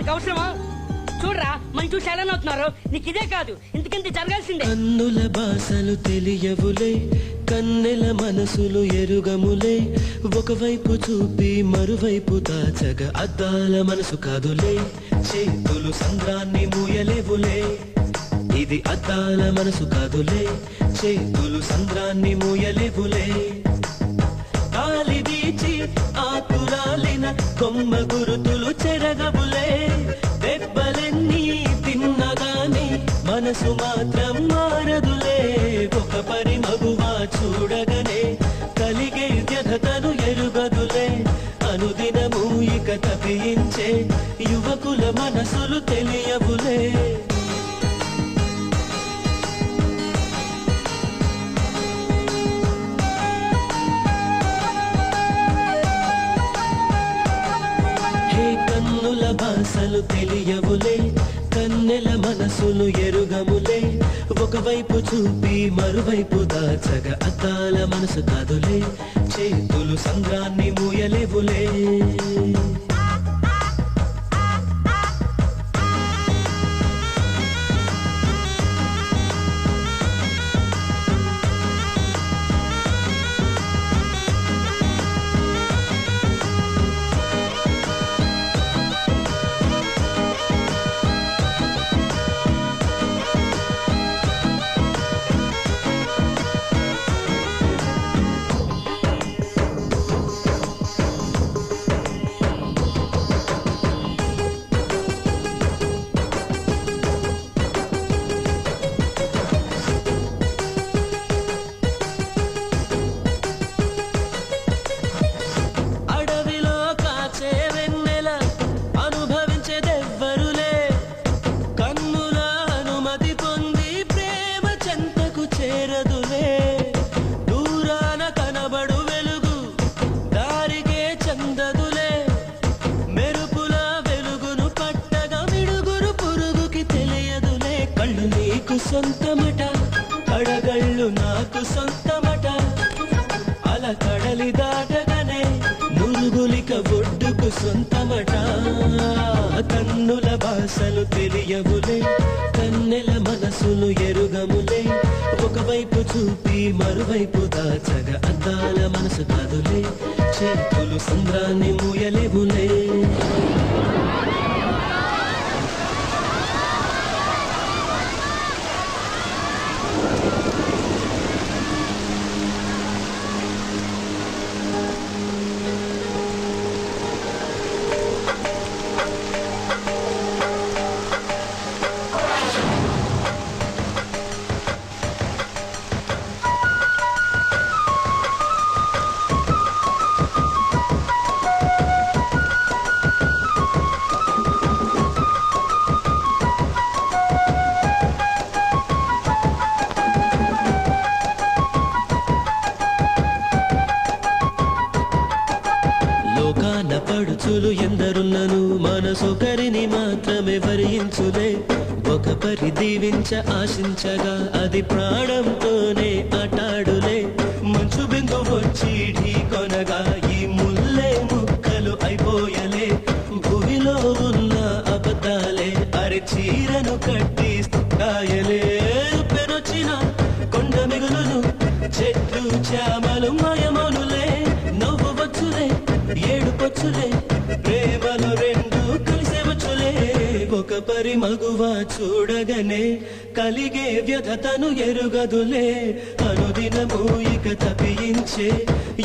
మనకు అవసరమా? చూడరా మనం చూసి ఎలా అవుతున్నారు. నీకు ఇదే కాదు ఇంతకింత జరగాల్సిందే. కన్నుల భాషలు తెలియవులే, కన్నెల మనసులు ఎరుగములే. ఒకవైపు చూపి మరువైపు దాచగా అద్దాల మనసు కాదులే. చేతులు సంద్రాన్ని మూయలేవులే, ఇది అద్దాల మనసు కాదులే. చేతులు సంద్రాన్ని మూయలేవులే. గాలి వీచి ఆకురాలిన కొమ్మ గురుతులు చెరగబులే. దెబ్బలెన్నీ తిన్నగాని మనసు మాత్రం మారదులే. ఒక పరి మగువా చూడగనే కలిగే వ్యధతను ఎరుగదులే. అనుదినము ఇక తప్పించే యువకుల మనసులు తెలియవులే. కన్నుల భాషలు తెలియవులే, కన్నెల మనసులు ఎరుగములే. ఒకవైపు చూపి మరువైపు దాచగా అద్దాల మనసు కాదులే. చేతులు సంద్రాన్ని మూయలేవులే. సొంతమట కడగళ్ళు నాకు సొంతమట. అలా కడలి దాటగానే మురుగులిక ఒడ్డుకు సొంతమట. కన్నుల భాషలు తెలియవులే, కన్నెల మనసులు ఎరుగములే. ఒకవైపు చూపి మరువైపు దాచగా అద్దాల మనసు కాదులే. చేతులు సంద్రాన్ని మూయలేవులే. పడుచులు ఎందరున్నను మనసొకరిని మాత్రమే వరించులే. ఒక పరి దీవించ ఆశించగా అది ప్రాణంతోనే ఆటాడులే. మంచు బిందు వచ్చి ఢీ కొనగా ఈ ముల్లే ముక్కలు అయిపోయలే. భూమిలో ఉన్న అబద్ధాలే అరి చీరను కట్టి కాయలే. పెనొచ్చిన కొండ మిగులును చెట్లు చామలు మాయమనులే. నవ్వు వచ్చులే ఏడుపొచ్చులే, ప్రేమలు రెండు కలిసే వచ్చులే. ఒక పరి మగువా చూడగనే కలిగే వ్యధతను ఎరుగదులే. అనుదినము ఇక తప్పించే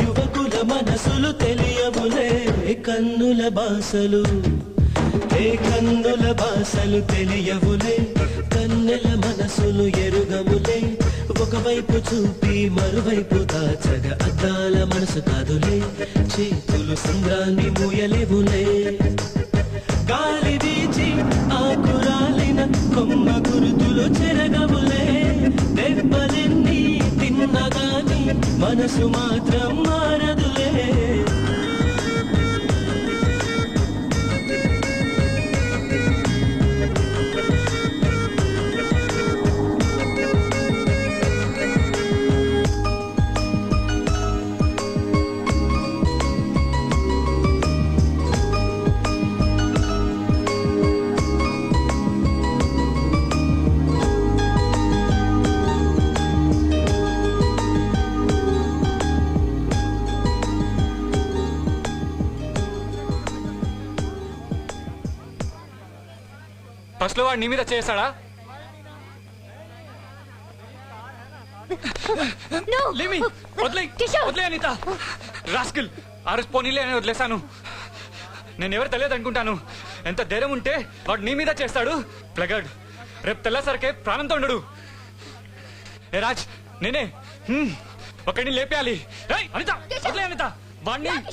యువకుల మనసులు తెలియవులే. కన్నుల భాషలు కన్నుల భాషలు తెలియవులే, కన్నెల మనసులు ఎరుగములే. ఒకవైపు చూపి మరువైపు దాచగా అద్దాల మనసు కాదులే. చేతులు సంద్రాన్ని మూయలేవులే. గాలి వీచి ఆకురాలిన కొమ్మ గురుతులు చెరగవులే. దెబ్బలెన్ని తిన్నగాని మనసు మాత్రం మారదులే. ఫస్ట్ లో వాడు నీ మీద చేస్తాడా? వదిలే అనిత, రాస్కిల్. ఆ రోజు పోనీలే అని వదిలేశాను. నేను ఎవరు తెలియదు అనుకుంటాను. ఎంత ధైర్యం ఉంటే వాడు నీ మీద చేస్తాడు. ప్లగర్డ్, రేపు తెల్లసరికే ప్రాణంతో ఉండడు. ఏ రాజ్, నేనే ఒకడిని లేపేయాలి. అనిత, వదిలే అనిత వాడిని.